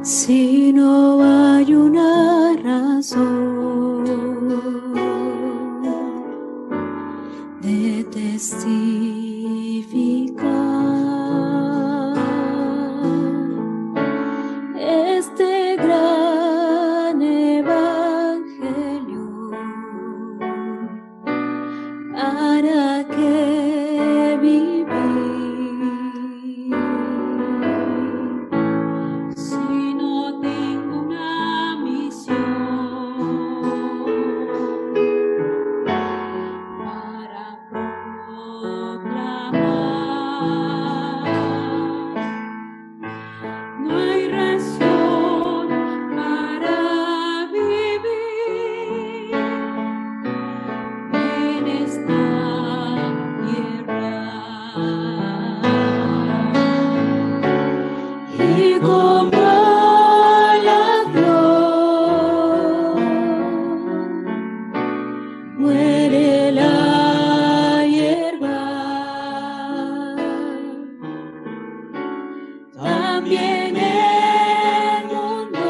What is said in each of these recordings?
Si no hay una razón de testificar este gran evangelio, ¿para qué vivir? Si no tengo una misión para proclamar, no hay razón para vivir en esta tierra. Y como la flor muere la hierba, también el mundo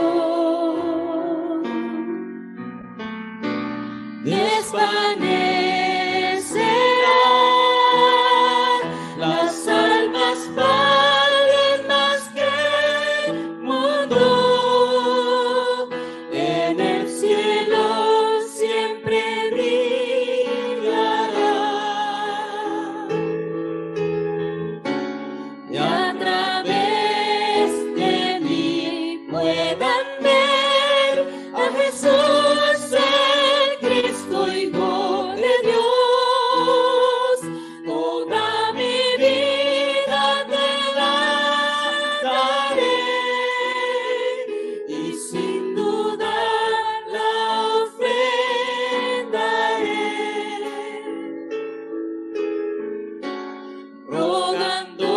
desvanecerá. Las almas valen más que el mundo. En el cielo siempre brillará. Y a través de mí puedan ver a Jesús, el Cristo, Hijo de Dios. Toda mi vida te la daré y sin dudar la ofrendaré, rogando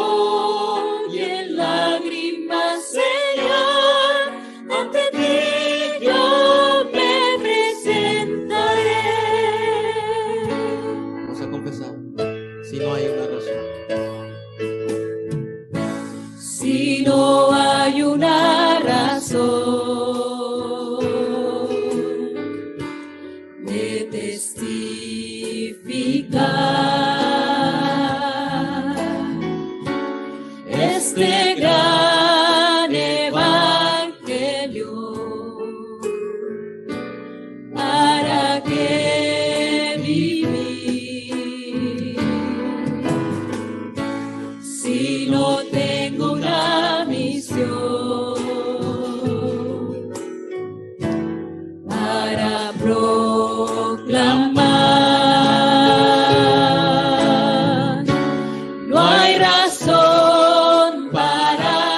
y en lágrimas, Señor, ante ti yo me presentaré. Vamos a confesar, si no hay una razón. Si no hay una razón de testificar este gran evangelio, ¿para qué vivir? Si no tengo una misión para proclamar, no hay razón para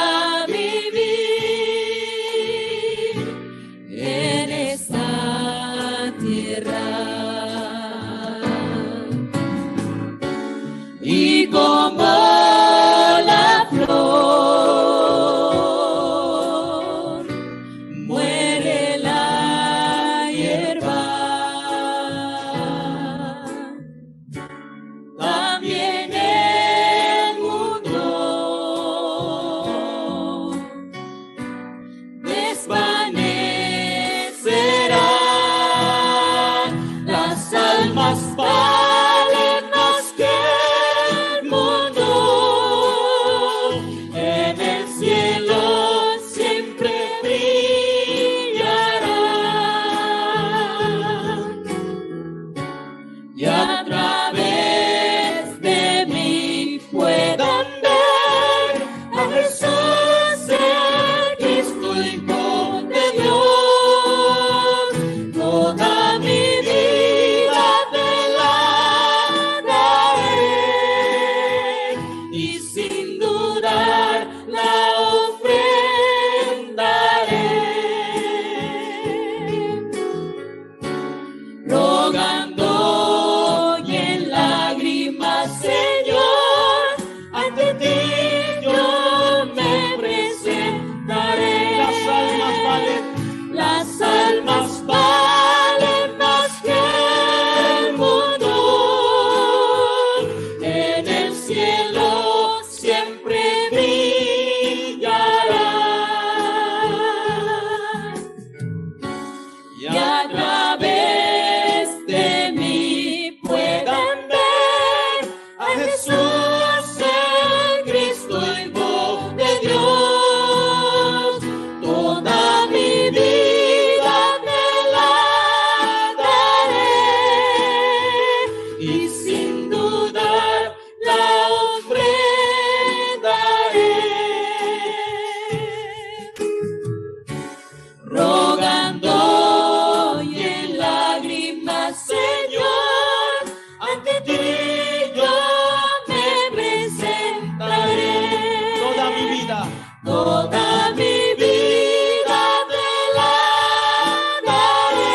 toda mi vida te la daré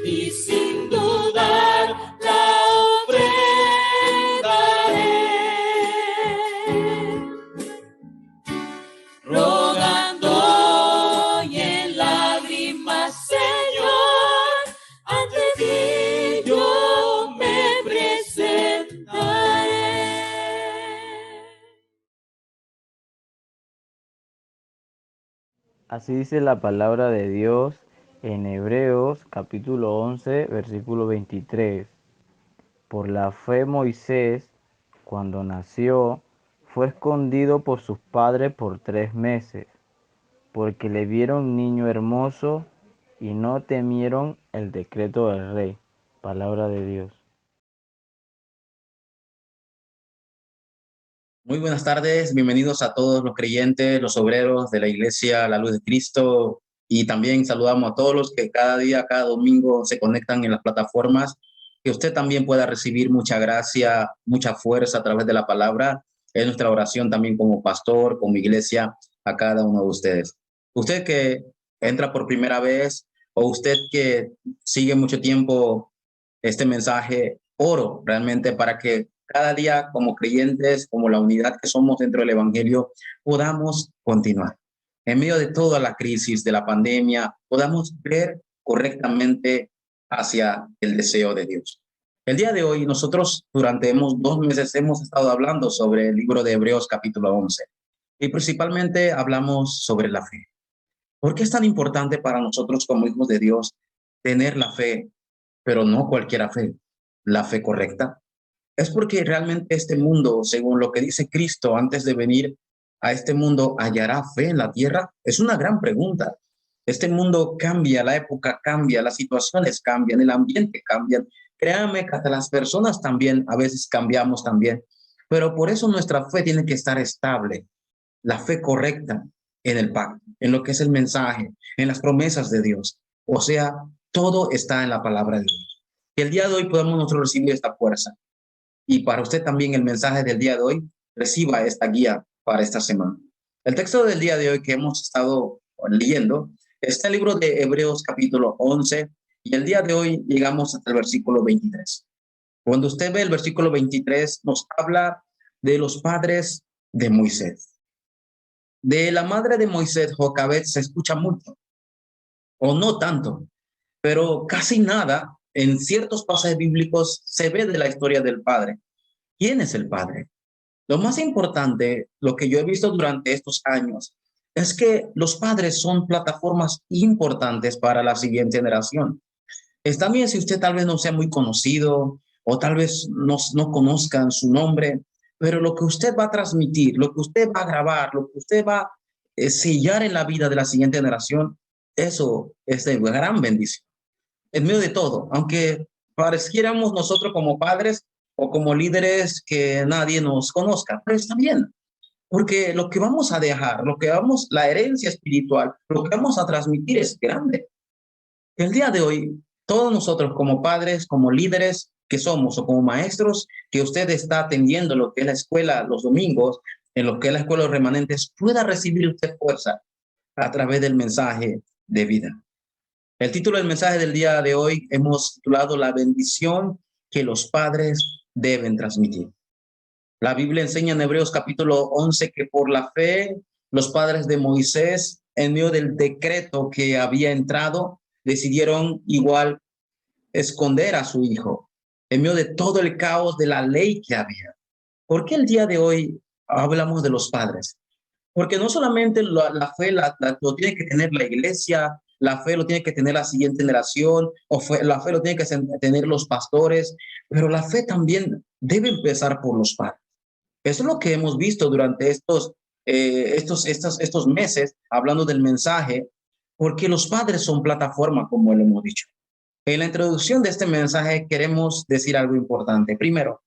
y sin dudar la ofrendaré, rogando y en lágrimas, Señor, ante ti yo me presentaré. Así dice la palabra de Dios en Hebreos capítulo 11, versículo 23. Por la fe Moisés, cuando nació, fue escondido por sus padres por 3 meses, porque le vieron niño hermoso y no temieron el decreto del rey. Palabra de Dios. Muy buenas tardes, bienvenidos a todos los creyentes, los obreros de la Iglesia La Luz de Cristo, y también saludamos a todos los que cada día, cada domingo se conectan en las plataformas, que usted también pueda recibir mucha gracia, mucha fuerza a través de la palabra. Es nuestra oración también como pastor, como iglesia, a cada uno de ustedes. Usted que entra por primera vez o usted que sigue mucho tiempo este mensaje, oro realmente para que cada día como creyentes, como la unidad que somos dentro del Evangelio, podamos continuar. En medio de toda la crisis de la pandemia, podamos ver correctamente hacia el deseo de Dios. El día de hoy nosotros durante 2 meses hemos estado hablando sobre el libro de Hebreos capítulo 11 y principalmente hablamos sobre la fe. ¿Por qué es tan importante para nosotros como hijos de Dios tener la fe, pero no cualquier fe, la fe correcta? Es porque realmente este mundo, según lo que dice Cristo antes de venir a este mundo, ¿hallará fe en la tierra? Es una gran pregunta. Este mundo cambia, la época cambia, las situaciones cambian, el ambiente cambia. Créanme que hasta las personas también, a veces cambiamos también. Pero por eso nuestra fe tiene que estar estable, la fe correcta en el pacto, en lo que es el mensaje, en las promesas de Dios. O sea, todo está en la palabra de Dios. Que el día de hoy podamos nosotros recibir esta fuerza. Y para usted también el mensaje del día de hoy, reciba esta guía para esta semana. El texto del día de hoy que hemos estado leyendo está en el libro de Hebreos capítulo 11 y el día de hoy llegamos hasta el versículo 23. Cuando usted ve el versículo 23 nos habla de los padres de Moisés. De la madre de Moisés, Jocabed, se escucha mucho, o no tanto, pero casi nada en ciertos pasajes bíblicos se ve de la historia del padre. ¿Quién es el padre? Lo más importante, lo que yo he visto durante estos años, es que los padres son plataformas importantes para la siguiente generación. Está bien si usted tal vez no sea muy conocido o tal vez no conozcan su nombre, pero lo que usted va a transmitir, lo que usted va a grabar, lo que usted va a sellar en la vida de la siguiente generación, eso es de gran bendición. En medio de todo, aunque pareciéramos nosotros como padres o como líderes que nadie nos conozca, pero está bien, porque lo que vamos a dejar, la herencia espiritual, lo que vamos a transmitir es grande. El día de hoy, todos nosotros como padres, como líderes que somos o como maestros, que usted está atendiendo lo que es la escuela los domingos, en lo que es la escuela de los remanentes, pueda recibir usted fuerza a través del mensaje de vida. El título del mensaje del día de hoy hemos titulado La bendición que los padres deben transmitir. La Biblia enseña en Hebreos capítulo 11 que por la fe los padres de Moisés, en medio del decreto que había entrado, decidieron igual esconder a su hijo, en medio de todo el caos de la ley que había. ¿Por qué el día de hoy hablamos de los padres? Porque no solamente la fe lo tiene que tener la iglesia, la fe lo tiene que tener la siguiente generación, la fe lo tiene que tener los pastores, pero la fe también debe empezar por los padres. Eso es lo que hemos visto durante estos meses, hablando del mensaje, porque los padres son plataforma, como lo hemos dicho. En la introducción de este mensaje queremos decir algo importante. Primero,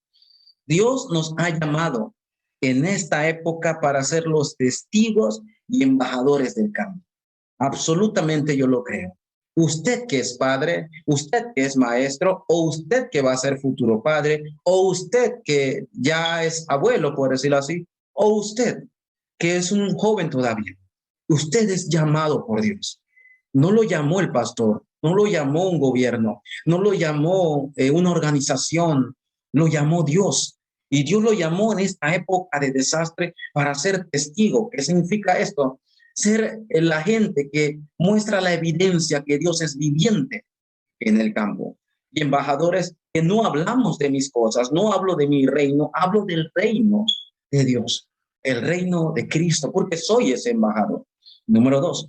Dios nos ha llamado en esta época para ser los testigos y embajadores del cambio. Absolutamente yo lo creo. Usted que es padre, usted que es maestro, o usted que va a ser futuro padre, o usted que ya es abuelo, por decirlo así, o usted que es un joven todavía. Usted es llamado por Dios. No lo llamó el pastor, no lo llamó un gobierno, no lo llamó una organización, lo llamó Dios. Y Dios lo llamó en esta época de desastre para ser testigo. ¿Qué significa esto? Ser la gente que muestra la evidencia que Dios es viviente en el campo. Y embajadores que no hablamos de mis cosas, no hablo de mi reino, hablo del reino de Dios, el reino de Cristo, porque soy ese embajador. Número 2.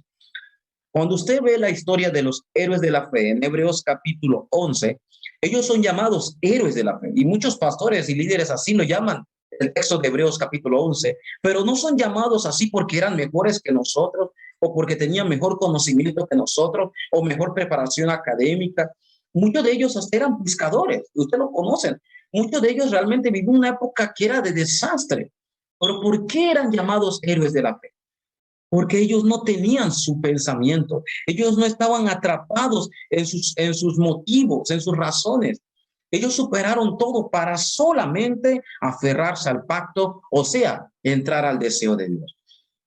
Cuando usted ve la historia de los héroes de la fe en Hebreos capítulo 11, ellos son llamados héroes de la fe. Y muchos pastores y líderes así lo llaman, el texto de Hebreos capítulo 11, pero no son llamados así porque eran mejores que nosotros o porque tenían mejor conocimiento que nosotros o mejor preparación académica. Muchos de ellos hasta eran pescadores, ustedes lo conocen. Muchos de ellos realmente vivieron una época que era de desastre. Pero ¿por qué eran llamados héroes de la fe? Porque ellos no tenían su pensamiento, ellos no estaban atrapados en sus motivos, en sus razones. Ellos superaron todo para solamente aferrarse al pacto, o sea, entrar al deseo de Dios.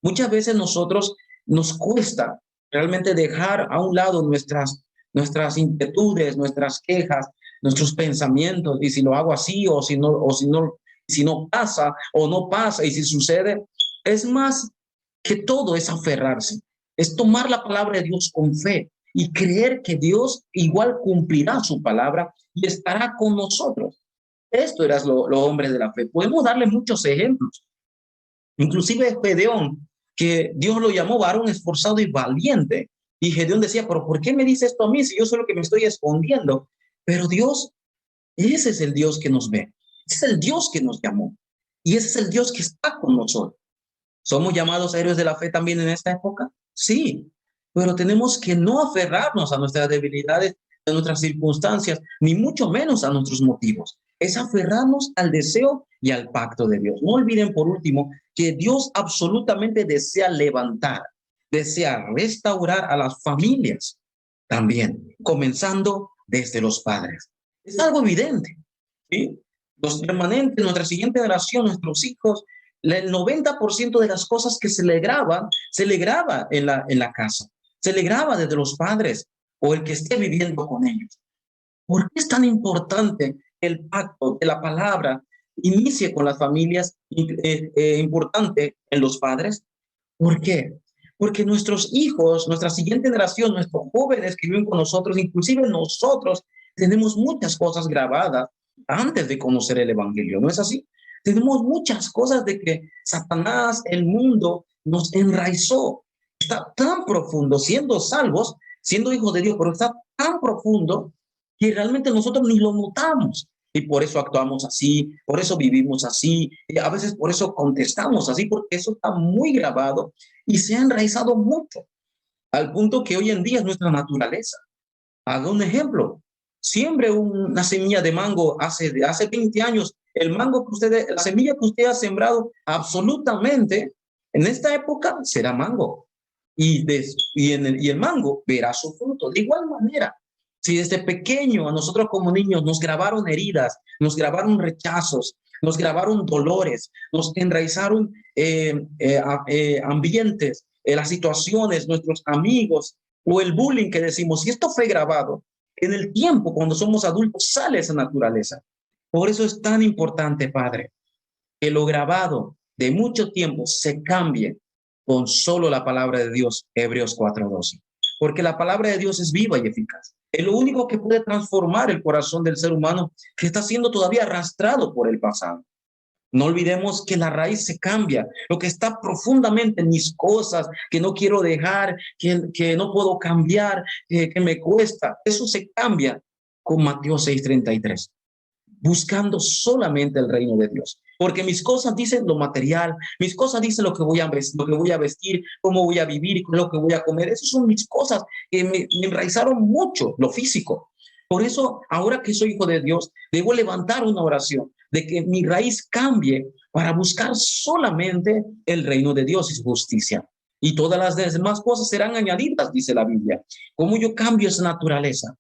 Muchas veces nosotros nos cuesta realmente dejar a un lado nuestras inquietudes, nuestras quejas, nuestros pensamientos, y si lo hago así, si no pasa, o no pasa, y si sucede, es más que todo es aferrarse, es tomar la palabra de Dios con fe y creer que Dios igual cumplirá su palabra y estará con nosotros. Esto eran los hombres de la fe. Podemos darle muchos ejemplos. Inclusive Gedeón, que Dios lo llamó varón esforzado y valiente. Y Gedeón decía, pero ¿por qué me dice esto a mí si yo soy lo que me estoy escondiendo? Pero Dios, ese es el Dios que nos ve. Ese es el Dios que nos llamó. Y ese es el Dios que está con nosotros. ¿Somos llamados héroes de la fe también en esta época? Sí, pero tenemos que no aferrarnos a nuestras debilidades, a nuestras circunstancias, ni mucho menos a nuestros motivos. Es aferrarnos al deseo y al pacto de Dios. No olviden, por último, que Dios absolutamente desea levantar, desea restaurar a las familias también, comenzando desde los padres. Es algo evidente, ¿sí? Los permanentes, nuestra siguiente generación, nuestros hijos, el 90% de las cosas que se le graba en la casa, se le graba desde los padres o el que esté viviendo con ellos. ¿Por qué es tan importante el pacto de la palabra inicie con las familias, importante en los padres? ¿Por qué? Porque nuestros hijos, nuestra siguiente generación, nuestros jóvenes que viven con nosotros, inclusive nosotros, tenemos muchas cosas grabadas antes de conocer el evangelio, ¿no es así? Tenemos muchas cosas de que Satanás, el mundo, nos enraizó. Está tan profundo, siendo salvos, siendo hijos de Dios, pero está tan profundo que realmente nosotros ni lo notamos. Y por eso actuamos así, por eso vivimos así, y a veces por eso contestamos así, porque eso está muy grabado y se ha enraizado mucho, al punto que hoy en día es nuestra naturaleza. Haga un ejemplo. Siembre una semilla de mango hace 20 años. La semilla que usted ha sembrado, absolutamente, en esta época será mango. Y el mango verá su fruto. De igual manera, si desde pequeño a nosotros como niños nos grabaron heridas, nos grabaron rechazos, nos grabaron dolores, nos enraizaron ambientes, las situaciones, nuestros amigos, o el bullying que decimos, si esto fue grabado, en el tiempo, cuando somos adultos, sale esa naturaleza. Por eso es tan importante, Padre, que lo grabado de mucho tiempo se cambie con solo la palabra de Dios, Hebreos 4:12. Porque la palabra de Dios es viva y eficaz. Es lo único que puede transformar el corazón del ser humano que está siendo todavía arrastrado por el pasado. No olvidemos que la raíz se cambia. Lo que está profundamente en mis cosas, que no quiero dejar, que no puedo cambiar, que me cuesta, eso se cambia con Mateo 6:33. Buscando solamente el reino de Dios. Porque mis cosas dicen lo material, mis cosas dicen lo que voy a vestir, cómo voy a vivir, lo que voy a comer. Esas son mis cosas que me enraizaron mucho, lo físico. Por eso, ahora que soy hijo de Dios, debo levantar una oración de que mi raíz cambie para buscar solamente el reino de Dios y su justicia. Y todas las demás cosas serán añadidas, dice la Biblia. ¿Cómo yo cambio esa naturaleza?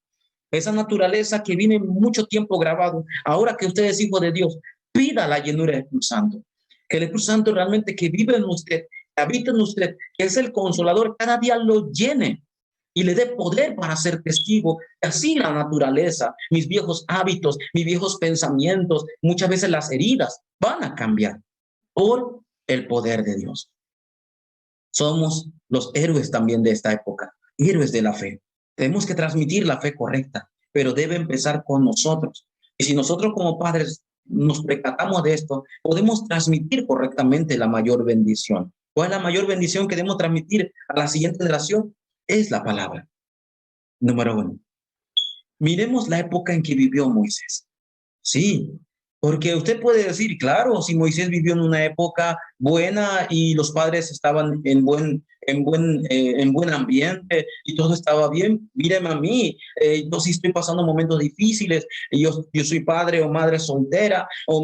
Esa naturaleza que viene mucho tiempo grabado. Ahora que usted es hijo de Dios, pida la llenura del Espíritu Santo. que el Espíritu Santo realmente que vive en usted, que habita en usted, que es el consolador, cada día lo llene y le dé poder para ser testigo. Y así la naturaleza, mis viejos hábitos, mis viejos pensamientos, muchas veces las heridas van a cambiar por el poder de Dios. Somos los héroes también de esta época, héroes de la fe. Tenemos que transmitir la fe correcta, pero debe empezar con nosotros. Y si nosotros como padres nos percatamos de esto, podemos transmitir correctamente la mayor bendición. ¿Cuál es la mayor bendición que debemos transmitir a la siguiente generación? Es la palabra. Número 1. Miremos la época en que vivió Moisés. Sí, porque usted puede decir, claro, si Moisés vivió en una época buena y los padres estaban en buen ambiente y todo estaba bien, míreme a mí, yo sí estoy pasando momentos difíciles, yo soy padre o madre soltera, o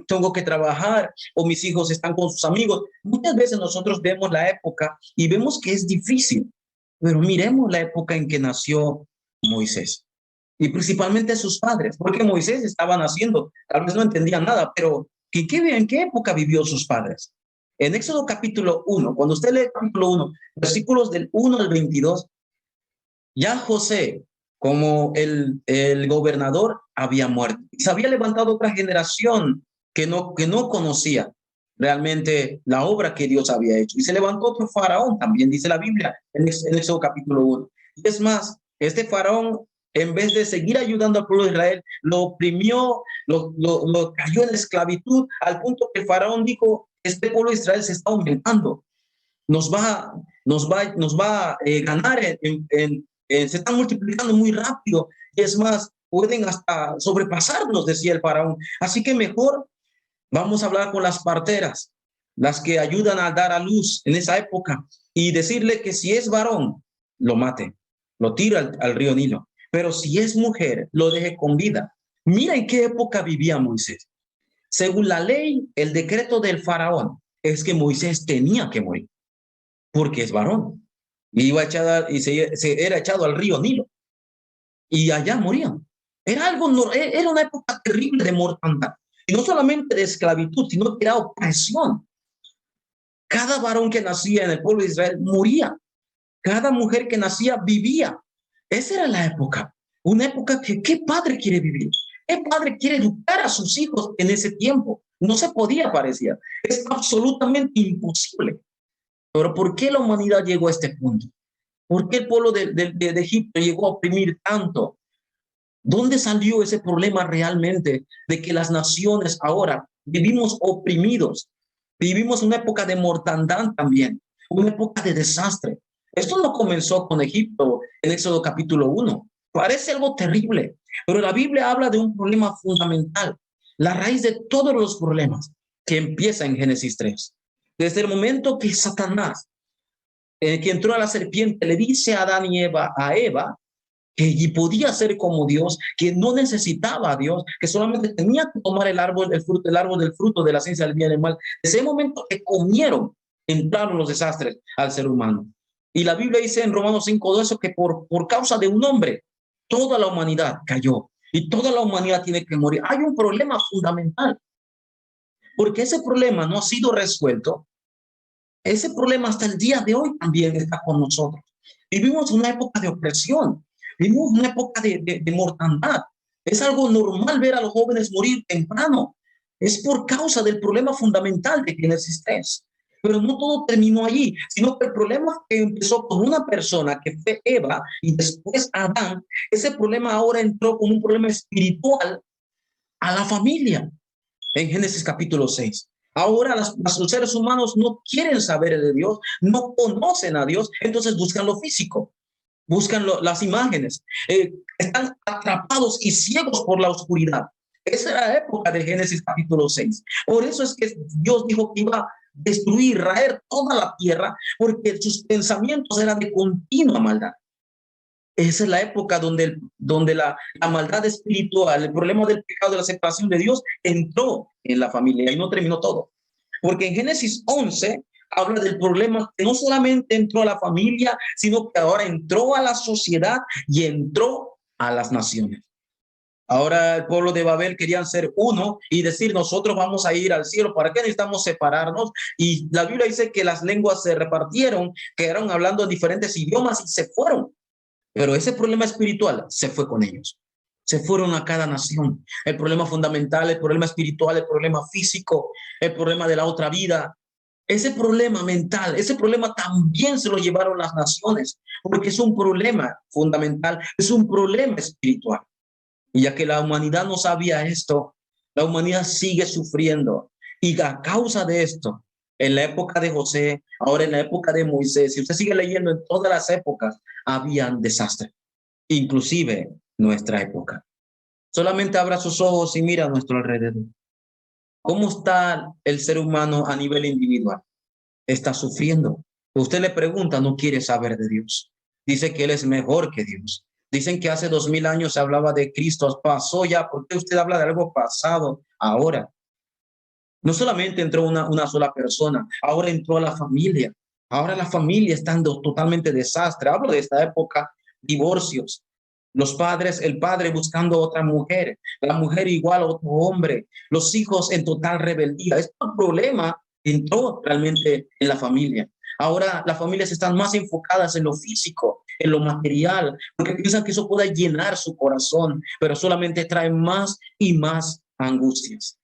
tengo que trabajar, o mis hijos están con sus amigos. Muchas veces nosotros vemos la época y vemos que es difícil, pero miremos la época en que nació Moisés. Y principalmente sus padres, porque Moisés estaba naciendo, tal vez no entendía nada, pero ¿en qué época vivió sus padres? En Éxodo capítulo 1, cuando usted lee capítulo 1, versículos del 1 al 22, ya José, como el gobernador, había muerto. Y se había levantado otra generación que no conocía realmente la obra que Dios había hecho. Y se levantó otro faraón, también dice la Biblia, en Éxodo capítulo 1. Y es más, este faraón, en vez de seguir ayudando al pueblo de Israel, lo oprimió, lo cayó en esclavitud, al punto que el faraón dijo, este pueblo de Israel se está aumentando, nos va a ganar, se están multiplicando muy rápido, y es más, pueden hasta sobrepasarnos, decía el faraón. Así que mejor vamos a hablar con las parteras, las que ayudan a dar a luz en esa época, y decirle que si es varón, lo mate, lo tira al río Nilo. Pero si es mujer, lo deje con vida. Mira en qué época vivía Moisés. Según la ley, el decreto del faraón es que Moisés tenía que morir, porque es varón. Y se era echado al río Nilo. Y allá morían. Era una época terrible de mortandad. Y no solamente de esclavitud, sino que era opresión. Cada varón que nacía en el pueblo de Israel moría. Cada mujer que nacía vivía. Esa era la época. Una época que, ¿qué padre quiere vivir? ¿Qué padre quiere educar a sus hijos en ese tiempo? No se podía, parecía. Es absolutamente imposible. Pero ¿por qué la humanidad llegó a este punto? ¿Por qué el pueblo de Egipto llegó a oprimir tanto? ¿Dónde salió ese problema realmente de que las naciones ahora vivimos oprimidos? Vivimos una época de mortandad también, una época de desastre. Esto no comenzó con Egipto en Éxodo capítulo 1. Parece algo terrible, pero la Biblia habla de un problema fundamental, la raíz de todos los problemas, que empieza en Génesis 3. Desde el momento que Satanás, que entró a la serpiente, le dice a Adán y a Eva, que podía ser como Dios, que no necesitaba a Dios, que solamente tenía que tomar el árbol del fruto de la ciencia del bien y del mal. Desde ese momento que comieron, entraron los desastres al ser humano. Y la Biblia dice en Romanos 5:12 que por causa de un hombre, toda la humanidad cayó y toda la humanidad tiene que morir. Hay un problema fundamental, porque ese problema no ha sido resuelto. Ese problema hasta el día de hoy también está con nosotros. Vivimos una época de opresión, vivimos una época de mortandad. Es algo normal ver a los jóvenes morir temprano. Es por causa del problema fundamental de Génesis 3. Pero no todo terminó allí, sino que el problema que empezó con una persona que fue Eva y después Adán, ese problema ahora entró como un problema espiritual a la familia en Génesis capítulo 6. Ahora los seres humanos no quieren saber de Dios, no conocen a Dios, entonces buscan lo físico, buscan las imágenes, están atrapados y ciegos por la oscuridad. Esa era la época de Génesis capítulo 6. Por eso es que Dios dijo que iba a destruir, raer toda la tierra, porque sus pensamientos eran de continua maldad. Esa es la época donde la maldad espiritual, el problema del pecado, de la separación de Dios, entró en la familia y no terminó todo. Porque en Génesis 11 habla del problema que no solamente entró a la familia, sino que ahora entró a la sociedad y entró a las naciones. Ahora el pueblo de Babel querían ser uno y decir, nosotros vamos a ir al cielo. ¿Para qué necesitamos separarnos? Y la Biblia dice que las lenguas se repartieron, quedaron hablando diferentes idiomas y se fueron. Pero ese problema espiritual se fue con ellos. Se fueron a cada nación. El problema fundamental, el problema espiritual, el problema físico, el problema de la otra vida. Ese problema mental, ese problema también se lo llevaron las naciones, porque es un problema fundamental, es un problema espiritual. Y ya que la humanidad no sabía esto, la humanidad sigue sufriendo. Y a causa de esto, en la época de José, ahora en la época de Moisés, si usted sigue leyendo en todas las épocas, habían desastres, inclusive nuestra época. Solamente abra sus ojos y mira a nuestro alrededor. ¿Cómo está el ser humano a nivel individual? Está sufriendo. Usted le pregunta, no quiere saber de Dios. Dice que Él es mejor que Dios. Dicen que hace 2000 años se hablaba de Cristo, pasó ya. ¿Por qué usted habla de algo pasado ahora? No solamente entró una sola persona, ahora entró la familia. Ahora la familia está en totalmente desastre. Hablo de esta época, divorcios. Los padres, el padre buscando otra mujer, la mujer igual a otro hombre, los hijos en total rebeldía. Este problema entró realmente en la familia. Ahora las familias están más enfocadas en lo físico, en lo material, porque piensan que eso puede llenar su corazón, pero solamente trae más y más angustias.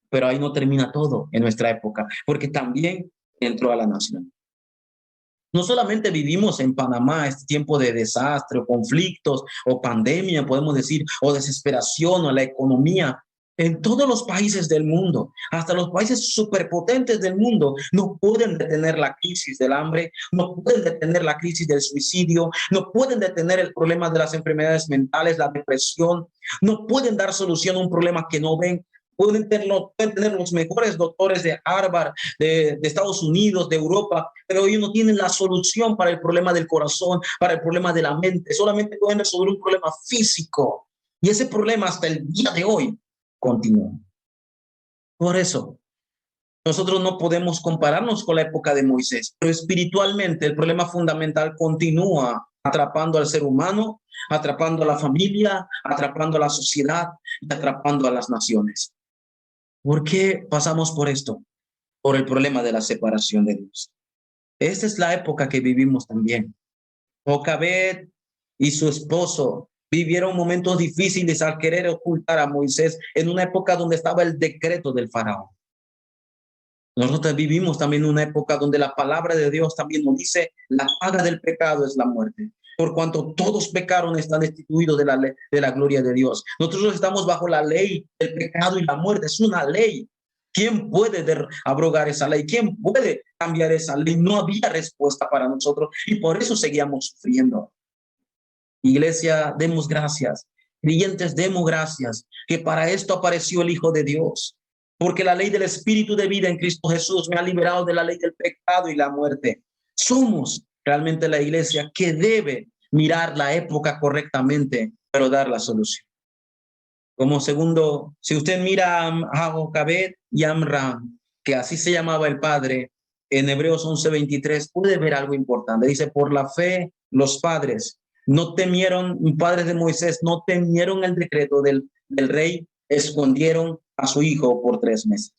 Pero ahí no termina todo en nuestra época, porque también entró a la nación. No solamente vivimos en Panamá este tiempo de desastre o conflictos o pandemia, podemos decir, o desesperación o la economía. En todos los países del mundo, hasta los países superpotentes del mundo, no pueden detener la crisis del hambre, no pueden detener la crisis del suicidio, no pueden detener el problema de las enfermedades mentales, la depresión, no pueden dar solución a un problema que no ven. Pueden tener los mejores doctores de Harvard, de Estados Unidos, de Europa, pero ellos no tienen la solución para el problema del corazón, para el problema de la mente. Solamente pueden resolver un problema físico. Y ese problema hasta el día de hoy continúa. Por eso, nosotros no podemos compararnos con la época de Moisés, pero espiritualmente el problema fundamental continúa atrapando al ser humano, atrapando a la familia, atrapando a la sociedad y atrapando a las naciones. ¿Por qué pasamos por esto? Por el problema de la separación de Dios. Esta es la época que vivimos también. Jocabed y su esposo vivieron momentos difíciles al querer ocultar a Moisés en una época donde estaba el decreto del faraón. Nosotros vivimos también una época donde la palabra de Dios también nos dice, la paga del pecado es la muerte. Por cuanto todos pecaron, están destituidos de la gloria de Dios. Nosotros estamos bajo la ley del pecado y la muerte. Es una ley. ¿Quién puede abrogar esa ley? ¿Quién puede cambiar esa ley? No había respuesta para nosotros y por eso seguíamos sufriendo. Iglesia, demos gracias. Creyentes, demos gracias que para esto apareció el Hijo de Dios. Porque la ley del Espíritu de vida en Cristo Jesús me ha liberado de la ley del pecado y la muerte. Somos realmente la iglesia que debe mirar la época correctamente, pero dar la solución. Como segundo, si usted mira a Jocabed y Amram, que así se llamaba el padre, en Hebreos 11:23, puede ver algo importante. Dice, por la fe, los padres no temieron, padres de Moisés, no temieron el decreto del rey, escondieron a su hijo por 3 meses.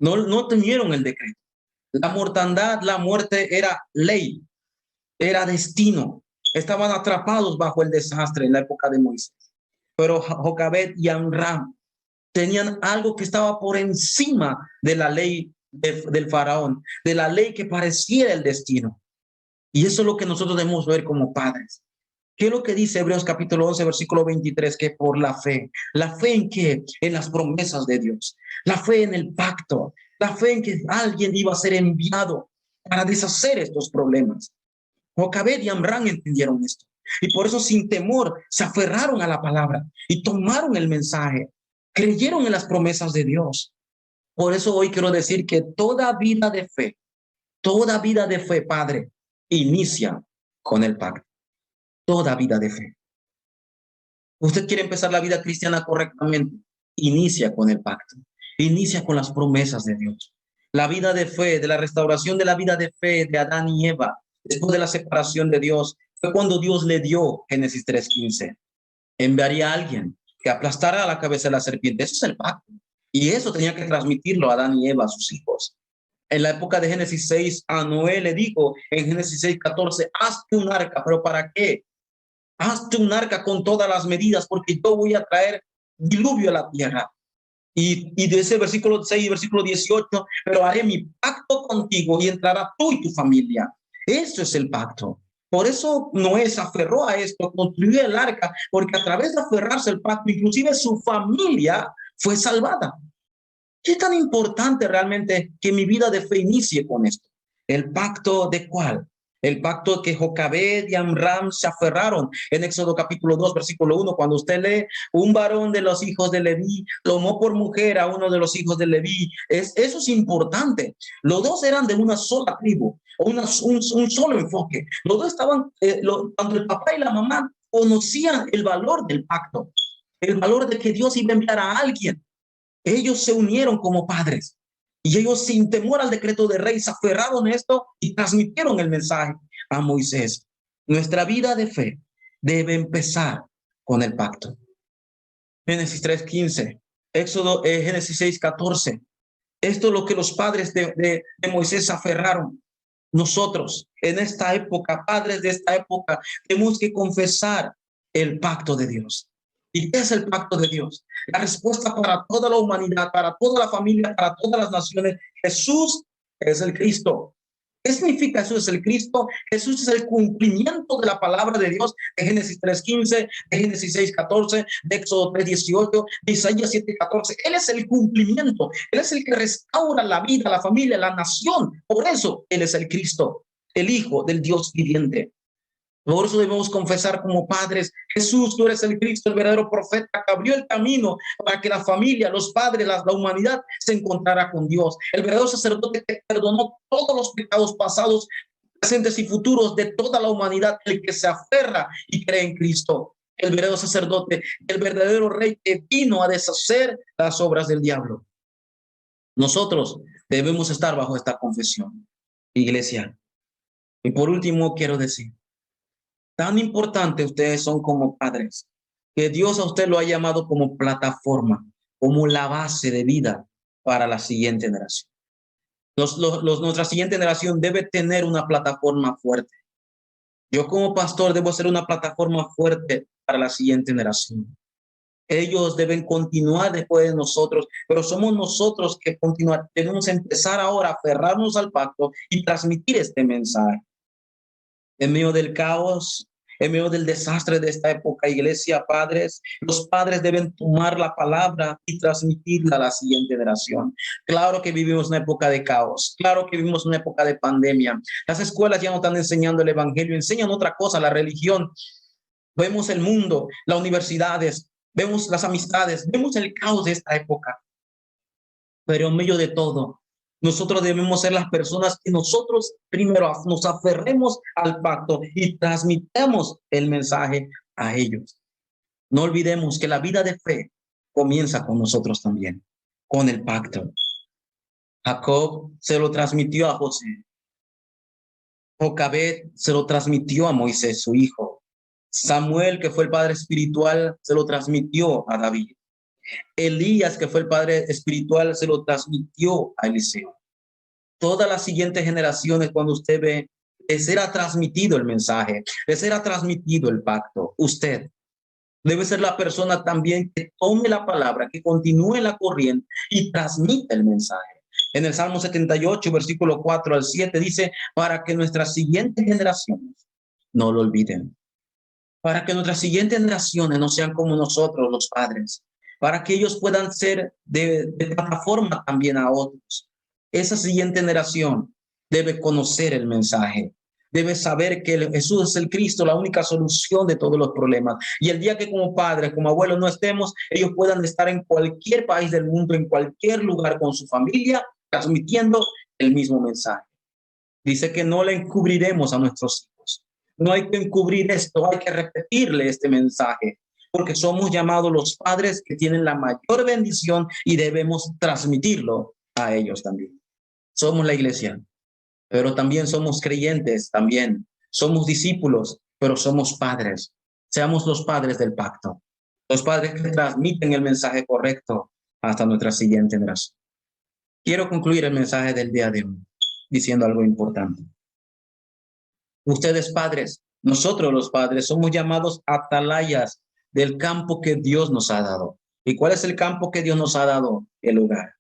No temieron el decreto. La mortandad, la muerte era ley, era destino. Estaban atrapados bajo el desastre en la época de Moisés. Pero Jocabed y Amram tenían algo que estaba por encima de la ley del faraón, de la ley que pareciera el destino. Y eso es lo que nosotros debemos ver como padres. ¿Qué es lo que dice Hebreos capítulo 11, versículo 23? Que por la fe en qué? En las promesas de Dios, la fe en el pacto, la fe en que alguien iba a ser enviado para deshacer estos problemas. Jocabed y Amram entendieron esto. Y por eso sin temor se aferraron a la palabra y tomaron el mensaje, creyeron en las promesas de Dios. Por eso hoy quiero decir que toda vida de fe, Padre, inicia con el pacto. Toda vida de fe. Usted quiere empezar la vida cristiana correctamente, inicia con el pacto, inicia con las promesas de Dios. La vida de fe, de la restauración de la vida de fe de Adán y Eva, después de la separación de Dios, fue cuando Dios le dio Génesis 3:15. Enviaría a alguien que aplastara la cabeza de la serpiente. Eso es el pacto. Y eso tenía que transmitirlo a Adán y Eva, a sus hijos. En la época de Génesis 6, a Noé le dijo en Génesis 6:14, hazte un arca. ¿Pero para qué? Hazte un arca con todas las medidas, porque yo voy a traer diluvio a la tierra. Y de ese versículo 6 y versículo 18, pero haré mi pacto contigo y entrará tú y tu familia. Eso es el pacto. Por eso Noé se aferró a esto, construyó el arca, porque a través de aferrarse al pacto, inclusive su familia fue salvada. ¿Qué tan importante realmente que mi vida de fe inicie con esto? ¿El pacto de cuál? El pacto que Jocabed y Amram se aferraron en Éxodo capítulo 2, versículo 1. Cuando usted lee, un varón de los hijos de Leví tomó por mujer a uno de los hijos de Leví. Eso es importante. Los dos eran de una sola tribu, un solo enfoque. Los dos estaban, tanto el papá y la mamá conocían el valor del pacto, el valor de que Dios iba a enviar a alguien. Ellos se unieron como padres y ellos, sin temor al decreto de rey, se aferraron a esto y transmitieron el mensaje a Moisés. Nuestra vida de fe debe empezar con el pacto. Génesis 3:15, Génesis 6:14. Esto es lo que los padres de Moisés se aferraron. Nosotros, en esta época, padres de esta época, tenemos que confesar el pacto de Dios. ¿Y qué es el pacto de Dios? La respuesta para toda la humanidad, para toda la familia, para todas las naciones. Jesús es el Cristo. ¿Qué significa Jesús es el Cristo? Jesús es el cumplimiento de la palabra de Dios de Génesis 3:15, de Génesis 6:14, de Éxodo 3:18, de Isaías 7:14. Él es el cumplimiento. Él es el que restaura la vida, la familia, la nación. Por eso Él es el Cristo, el Hijo del Dios viviente. Por eso debemos confesar como padres: Jesús, tú eres el Cristo, el verdadero profeta que abrió el camino para que la familia, los padres, la humanidad se encontrara con Dios. El verdadero sacerdote que perdonó todos los pecados pasados, presentes y futuros de toda la humanidad, el que se aferra y cree en Cristo. El verdadero sacerdote, el verdadero rey que vino a deshacer las obras del diablo. Nosotros debemos estar bajo esta confesión, iglesia. Y por último, quiero decir, tan importante ustedes son como padres, que Dios a usted lo ha llamado como plataforma, como la base de vida para la siguiente generación. Nuestra siguiente generación debe tener una plataforma fuerte. Yo como pastor debo ser una plataforma fuerte para la siguiente generación. Ellos deben continuar después de nosotros, pero somos nosotros que continuar. Tenemos que empezar ahora a aferrarnos al pacto y transmitir este mensaje. En medio del caos, en medio del desastre de esta época, iglesia, padres, los padres deben tomar la palabra y transmitirla a la siguiente generación. Claro que vivimos una época de caos, claro que vivimos una época de pandemia. Las escuelas ya no están enseñando el evangelio, enseñan otra cosa, la religión. Vemos el mundo, las universidades, vemos las amistades, vemos el caos de esta época. Pero en medio de todo, nosotros debemos ser las personas que nosotros primero nos aferremos al pacto y transmitamos el mensaje a ellos. No olvidemos que la vida de fe comienza con nosotros también, con el pacto. Jacob se lo transmitió a José. Jocabed se lo transmitió a Moisés, su hijo. Samuel, que fue el padre espiritual, se lo transmitió a David. Elías, que fue el padre espiritual, se lo transmitió a Eliseo. Todas las siguientes generaciones, cuando usted ve, les será transmitido el mensaje, les será transmitido el pacto. Usted debe ser la persona también que tome la palabra, que continúe la corriente y transmita el mensaje. En el Salmo 78, versículo 4-7, dice: para que nuestras siguientes generaciones no lo olviden. Para que nuestras siguientes generaciones no sean como nosotros, los padres. Para que ellos puedan ser de plataforma también a otros. Esa siguiente generación debe conocer el mensaje, debe saber que Jesús es el Cristo, la única solución de todos los problemas. Y el día que como padres, como abuelos no estemos, ellos puedan estar en cualquier país del mundo, en cualquier lugar con su familia, transmitiendo el mismo mensaje. Dice que no le encubriremos a nuestros hijos. No hay que encubrir esto, hay que repetirle este mensaje, porque somos llamados los padres que tienen la mayor bendición y debemos transmitirlo a ellos también. Somos la iglesia, pero también somos creyentes, también somos discípulos, pero somos padres. Seamos los padres del pacto. los padres que transmiten el mensaje correcto hasta nuestra siguiente generación. Quiero concluir el mensaje del día de hoy diciendo algo importante. Ustedes padres, nosotros los padres, somos llamados atalayas del campo que Dios nos ha dado. ¿Y cuál es el campo que Dios nos ha dado? El hogar.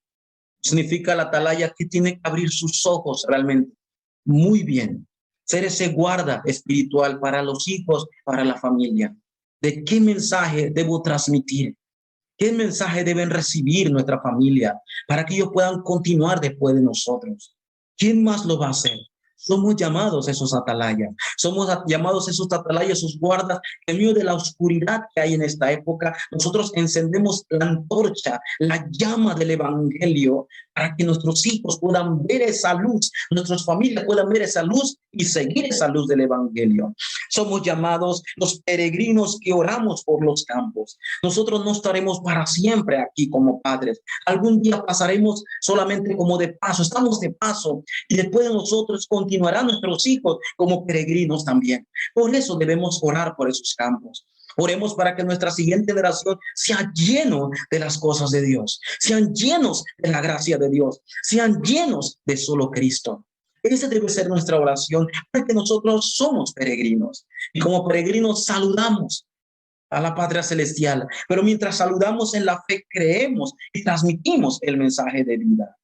Significa la atalaya que tiene que abrir sus ojos realmente muy bien. Ser ese guarda espiritual para los hijos, para la familia. ¿De qué mensaje debo transmitir? ¿Qué mensaje deben recibir nuestra familia para que ellos puedan continuar después de nosotros? ¿Quién más lo va a hacer? Somos llamados esos atalayas, somos llamados esos atalayas, esos guardas, que en medio de la oscuridad que hay en esta época, nosotros encendemos la antorcha, la llama del evangelio, para que nuestros hijos puedan ver esa luz, nuestras familias puedan ver esa luz y seguir esa luz del evangelio. Somos llamados los peregrinos que oramos por los campos. Nosotros no estaremos para siempre aquí como padres. Algún día pasaremos solamente como de paso, estamos de paso, y después de nosotros continuarán nuestros hijos como peregrinos también. Por eso debemos orar por esos campos. Oremos para que nuestra siguiente generación sea lleno de las cosas de Dios, sean llenos de la gracia de Dios, sean llenos de solo Cristo. Esa debe ser nuestra oración, porque nosotros somos peregrinos y como peregrinos saludamos a la Patria Celestial, pero mientras saludamos en la fe, creemos y transmitimos el mensaje de vida.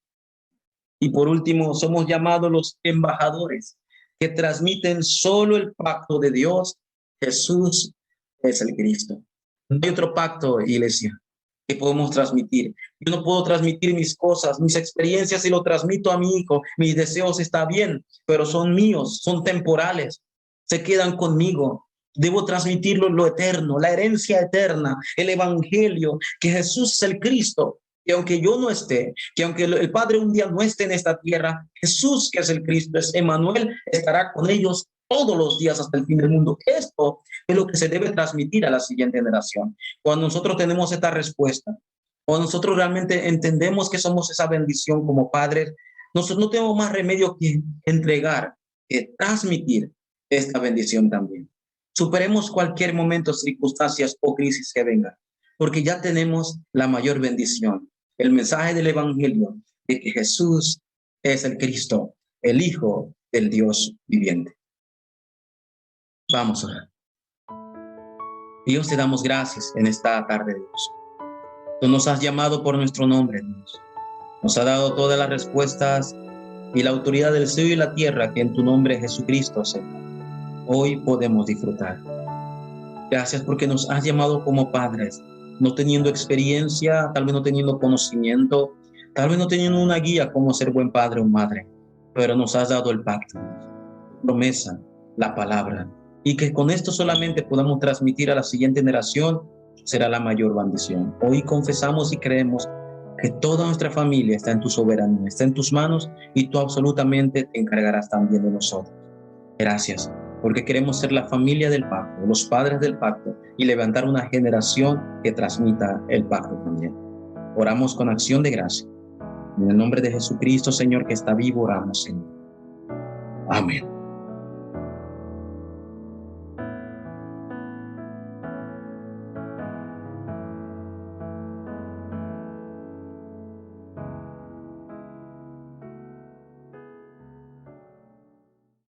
Y por último, somos llamados los embajadores que transmiten solo el pacto de Dios. Jesús es el Cristo. No hay otro pacto, iglesia, que podemos transmitir. Yo no puedo transmitir mis cosas, mis experiencias, y lo transmito a mi hijo. Mis deseos está bien, pero son míos, son temporales, se quedan conmigo. Debo transmitirlo lo eterno, la herencia eterna, el evangelio, que Jesús es el Cristo. Que aunque yo no esté, que aunque el Padre un día no esté en esta tierra, Jesús, que es el Cristo, es Emmanuel, estará con ellos todos los días hasta el fin del mundo. Esto es lo que se debe transmitir a la siguiente generación. Cuando nosotros tenemos esta respuesta, cuando nosotros realmente entendemos que somos esa bendición como padres, nosotros no tenemos más remedio que entregar, que transmitir esta bendición también. Superemos cualquier momento, circunstancias o crisis que venga, porque ya tenemos la mayor bendición, el mensaje del evangelio de que Jesús es el Cristo, el Hijo del Dios viviente. Vamos a orar. Dios, te damos gracias en esta tarde, Dios. Tú nos has llamado por nuestro nombre, Dios. Nos ha dado todas las respuestas y la autoridad del cielo y la tierra que en tu nombre, Jesucristo, Señor, hoy podemos disfrutar. Gracias porque nos has llamado como padres, no teniendo experiencia, tal vez no teniendo conocimiento, tal vez no teniendo una guía cómo ser buen padre o madre, pero nos has dado el pacto, promesa, la palabra, y que con esto solamente podamos transmitir a la siguiente generación, será la mayor bendición. Hoy confesamos y creemos que toda nuestra familia está en tu soberanía, está en tus manos, y tú absolutamente te encargarás también de nosotros. Gracias, porque queremos ser la familia del pacto, los padres del pacto, y levantar una generación que transmita el pacto también. Oramos con acción de gracia. En el nombre de Jesucristo, Señor, que está vivo, oramos, Señor. Amén.